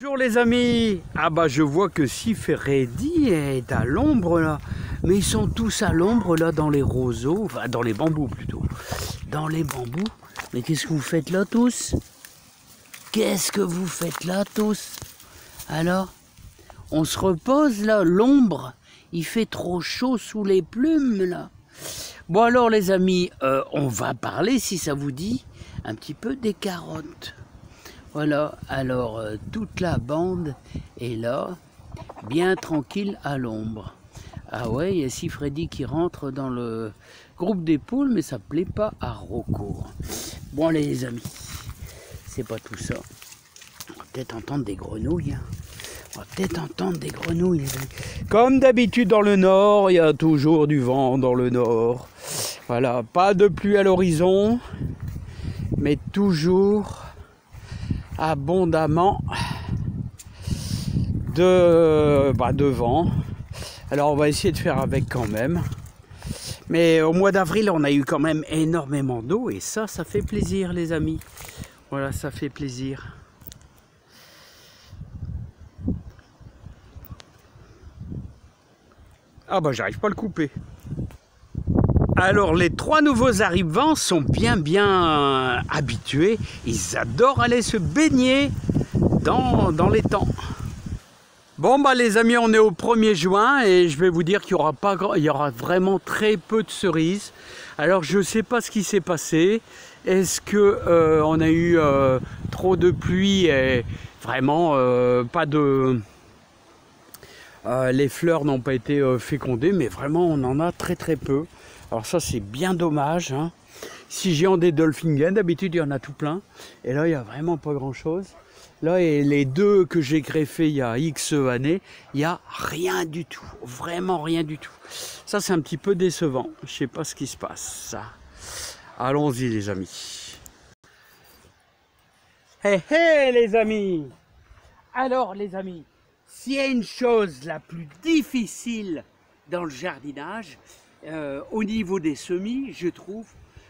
Bonjour les amis. Ah bah je vois que Sif et Reddy est à l'ombre là. Mais ils sont tous à l'ombre là dans les roseaux, enfin dans les bambous plutôt. Dans les bambous. Mais qu'est-ce que vous faites là tous? Qu'est-ce que vous faites là tous? Alors, on se repose là, l'ombre. Il fait trop chaud sous les plumes là. Bon alors les amis, on va parler si ça vous dit un petit peu des carottes. Voilà, alors toute la bande est là, bien tranquille à l'ombre. Ah ouais, il y a si Freddy qui rentre dans le groupe des poules, mais ça plaît pas à Rocco. Bon allez les amis, c'est pas tout ça. On va peut-être entendre des grenouilles. On va peut-être entendre des grenouilles les amis. Comme d'habitude dans le nord, il y a toujours du vent dans le nord. Voilà, pas de pluie à l'horizon, mais toujours abondamment de vent. Alors on va essayer de faire avec quand même. Mais au mois d'avril, on a eu quand même énormément d'eau et ça fait plaisir les amis. Voilà, ça fait plaisir. Ah bah j'arrive pas à le couper. Alors les trois nouveaux arrivants sont bien habitués. Ils adorent aller se baigner dans l'étang. Bon bah les amis, on est au 1er juin et je vais vous dire qu'il y aura vraiment très peu de cerises. Alors je sais pas ce qui s'est passé. Est-ce que on a eu trop de pluie et vraiment pas de... les fleurs n'ont pas été fécondées, mais vraiment on en a très peu. Alors ça c'est bien dommage, hein. Si j'ai des Dolphingen, d'habitude il y en a tout plein. Et là il n'y a vraiment pas grand chose. Là et les deux que j'ai greffés il y a X années, il n'y a rien du tout. Vraiment rien du tout. Ça c'est un petit peu décevant. Je sais pas ce qui se passe. Allons-y les amis. Hé hé les amis. Alors les amis, s'il y a une chose la plus difficile dans le jardinage, au niveau des semis, je trouve,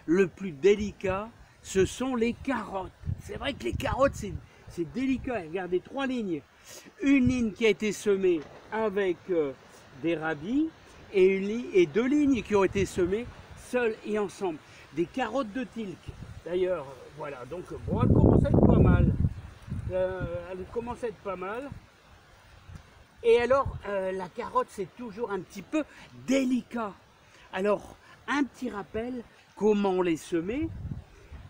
le plus délicat, ce sont les carottes. C'est vrai que les carottes, c'est délicat. Regardez, 3 lignes. Une ligne qui a été semée avec des radis et 2 lignes qui ont été semées seules et ensemble. Des carottes de Tilk. D'ailleurs, voilà, donc bon, elles commencent à être pas mal. Elles commencent à être pas mal. Et alors, la carotte, c'est toujours un petit peu délicat. Alors, un petit rappel, comment les semer.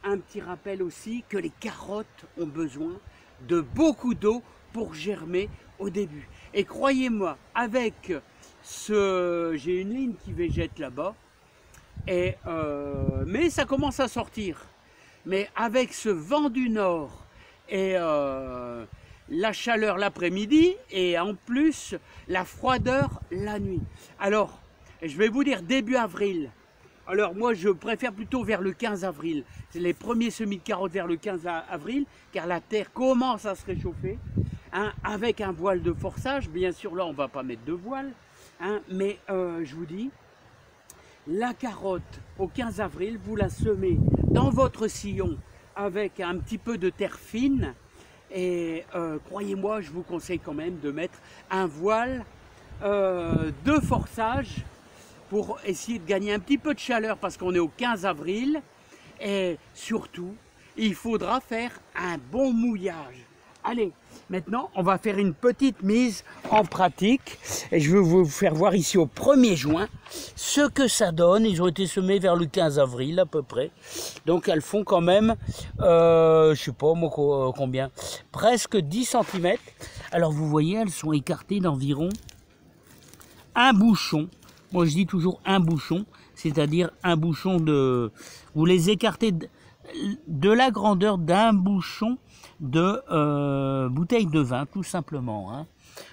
Un petit rappel aussi que les carottes ont besoin de beaucoup d'eau pour germer au début. Et croyez-moi, avec j'ai une ligne qui végète là-bas, mais ça commence à sortir. Mais avec ce vent du nord et la chaleur l'après-midi et en plus la froideur la nuit. Alors, je vais vous dire début avril. Alors moi je préfère plutôt vers le 15 avril. C'est les premiers semis de carottes vers le 15 avril car la terre commence à se réchauffer. Hein, avec un voile de forçage. Bien sûr là on ne va pas mettre de voile. Hein, mais je vous dis, la carotte au 15 avril, vous la semez dans votre sillon avec un petit peu de terre fine. Et croyez-moi, je vous conseille quand même de mettre un voile de forçage pour essayer de gagner un petit peu de chaleur parce qu'on est au 15 avril. Et surtout, il faudra faire un bon mouillage. Allez, maintenant, on va faire une petite mise en pratique. Et je vais vous faire voir ici au 1er juin ce que ça donne. Ils ont été semés vers le 15 avril à peu près. Donc elles font quand même, je sais pas moi combien, presque 10 cm. Alors vous voyez, elles sont écartées d'environ un bouchon. Moi je dis toujours un bouchon, c'est-à-dire un bouchon de... Vous les écartez de la grandeur d'un bouchon de bouteille de vin, tout simplement. Hein.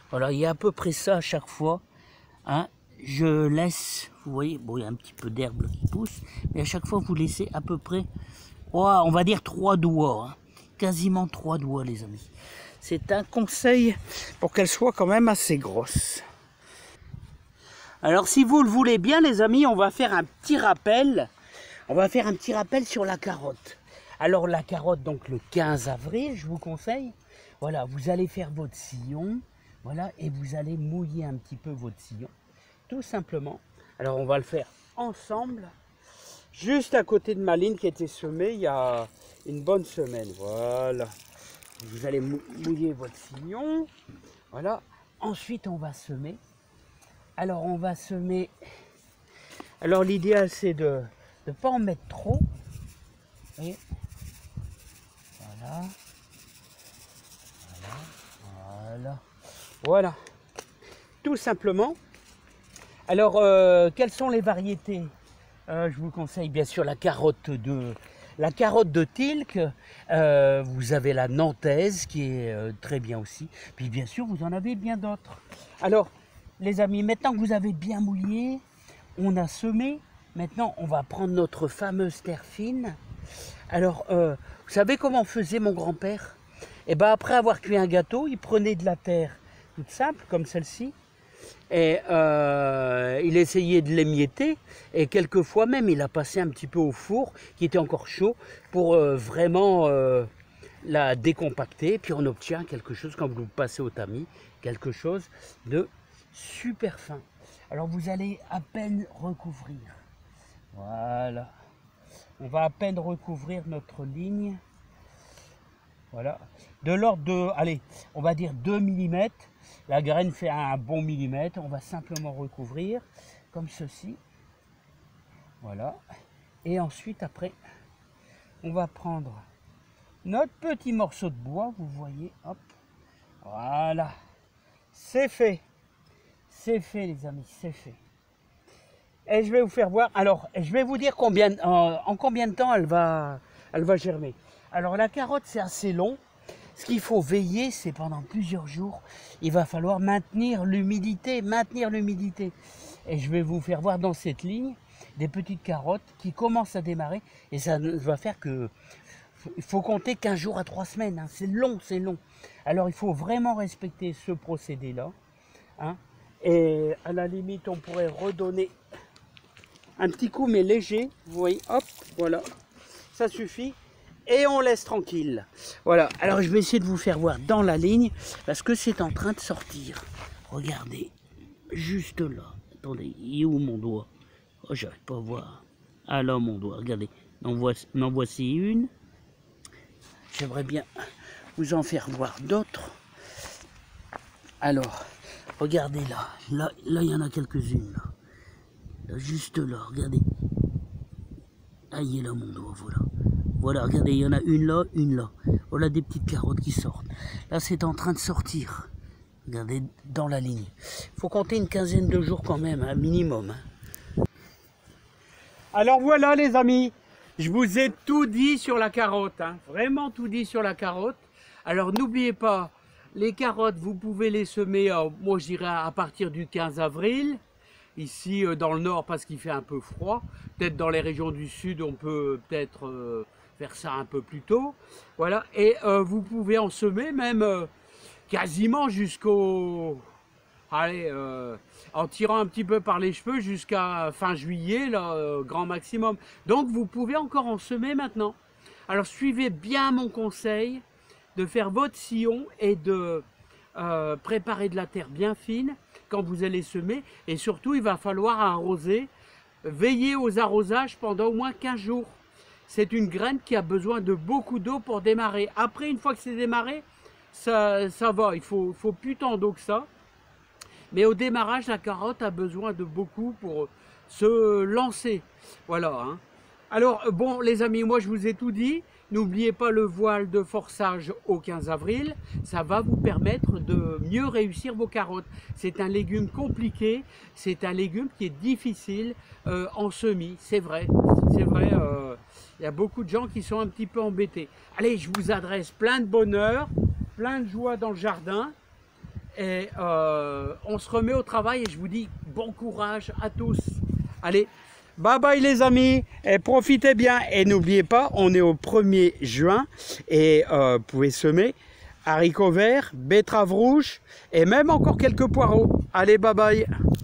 Voilà, il y a à peu près ça à chaque fois. Hein. Je laisse, vous voyez, bon, il y a un petit peu d'herbe qui pousse, mais à chaque fois vous laissez à peu près, oh, on va dire 3 doigts. Hein. Quasiment 3 doigts les amis. C'est un conseil pour qu'elles soient quand même assez grosses. Alors si vous le voulez bien les amis, on va faire un petit rappel. On va faire un petit rappel sur la carotte. Alors la carotte, donc le 15 avril, je vous conseille. Voilà, vous allez faire votre sillon, voilà, et vous allez mouiller un petit peu votre sillon, tout simplement. Alors on va le faire ensemble, juste à côté de ma ligne qui a été semée il y a une bonne semaine. Voilà, vous allez mouiller votre sillon, voilà. Ensuite on va semer. Alors on va semer. Alors l'idéal c'est de ne pas en mettre trop. Et voilà. Voilà, tout simplement. Alors, quelles sont les variétés? Je vous conseille bien sûr la carotte de Tilk. Vous avez la nantaise qui est très bien aussi. Puis bien sûr, vous en avez bien d'autres. Alors, les amis, maintenant que vous avez bien mouillé, on a semé. Maintenant, on va prendre notre fameuse terre fine. Alors, vous savez comment faisait mon grand-père? Et bien après avoir cuit un gâteau, il prenait de la terre toute simple, comme celle-ci, et il essayait de l'émietter, et quelquefois même il a passé un petit peu au four, qui était encore chaud, pour vraiment la décompacter, puis on obtient quelque chose, quand vous passez au tamis, quelque chose de super fin. Alors vous allez à peine recouvrir, voilà, on va à peine recouvrir notre ligne. Voilà, de l'ordre de, allez, on va dire 2 mm. La graine fait un bon millimètre. On va simplement recouvrir comme ceci. Voilà. Et ensuite, après, on va prendre notre petit morceau de bois. Vous voyez, hop. Voilà. C'est fait. C'est fait, les amis, c'est fait. Et je vais vous faire voir. Alors, je vais vous dire en combien de temps elle va germer. Alors la carotte c'est assez long, ce qu'il faut veiller c'est pendant plusieurs jours, il va falloir maintenir l'humidité, Et je vais vous faire voir dans cette ligne des petites carottes qui commencent à démarrer et ça va faire que, il faut compter 15 jours à 3 semaines, hein. C'est long, c'est long. Alors il faut vraiment respecter ce procédé là, hein. Et à la limite on pourrait redonner un petit coup mais léger, vous voyez, hop, voilà, ça suffit. Et on laisse tranquille. Voilà, alors je vais essayer de vous faire voir dans la ligne, parce que c'est en train de sortir. Regardez, juste là. Attendez, il est où mon doigt? Oh, j'arrive pas à voir. Ah là, mon doigt, regardez. M'en voici une. J'aimerais bien vous en faire voir d'autres. Alors, regardez là. Là, il y en a quelques-unes. Là, juste là, regardez. Ah, il est là, mon doigt, voilà. Voilà, regardez, il y en a une là, une là. Voilà des petites carottes qui sortent. Là, c'est en train de sortir. Regardez, dans la ligne. Il faut compter une quinzaine de jours quand même, un minimum. Alors voilà, les amis. Je vous ai tout dit sur la carotte. Hein. Vraiment tout dit sur la carotte. Alors, n'oubliez pas, les carottes, vous pouvez les semer, moi, je dirais à partir du 15 avril. Ici, dans le nord, parce qu'il fait un peu froid. Peut-être dans les régions du sud, on peut peut-être... faire ça un peu plus tôt, voilà, et vous pouvez en semer même quasiment jusqu'au, allez, en tirant un petit peu par les cheveux jusqu'à fin juillet, là, grand maximum. Donc vous pouvez encore en semer maintenant. Alors suivez bien mon conseil de faire votre sillon et de préparer de la terre bien fine quand vous allez semer, et surtout il va falloir arroser, veiller aux arrosages pendant au moins 15 jours. C'est une graine qui a besoin de beaucoup d'eau pour démarrer. Après, une fois que c'est démarré, ça va. Il faut plus tant d'eau que ça. Mais au démarrage, la carotte a besoin de beaucoup pour se lancer. Voilà. Hein. Alors, bon, les amis, moi, je vous ai tout dit. N'oubliez pas le voile de forçage au 15 avril. Ça va vous permettre de mieux réussir vos carottes. C'est un légume compliqué. C'est un légume qui est difficile en semis. C'est vrai. C'est vrai. Il y a beaucoup de gens qui sont un petit peu embêtés. Allez, je vous adresse plein de bonheur, plein de joie dans le jardin. Et on se remet au travail et je vous dis bon courage à tous. Allez, bye bye les amis, et profitez bien. Et n'oubliez pas, on est au 1er juin et vous pouvez semer haricots verts, betteraves rouges et même encore quelques poireaux. Allez, bye bye.